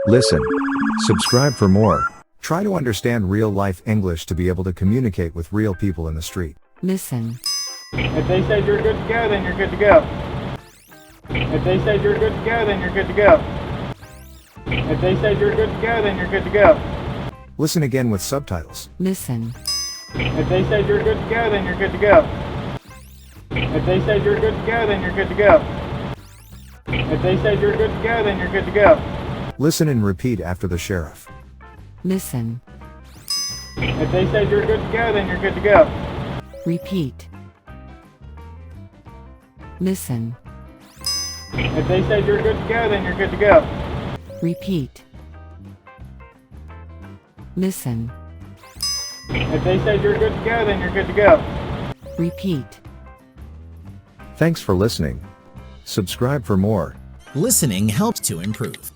Listen. Subscribe for more. Try to understand real-life English to be able to communicate with real people in the street. Listen. If they said you're good to go, then you're good to go. If they said you're good to go, then you're good to go. If they said you're good to go, then you're good to go. Listen again with subtitles. Listen. If they said you're good to go, then you're good to go. If they said you're good to go, then you're good to go. If they said you're good to go, then you're good to go. Listen and repeat after the sheriff. Listen. If they said you're good to go, then you're good to go. Repeat. Listen. If they said you're good to go, then you're good to go. Repeat. Listen. If they said you're good to go, then you're good to go. Repeat. Thanks for listening. Subscribe for more. Listening helps to improve.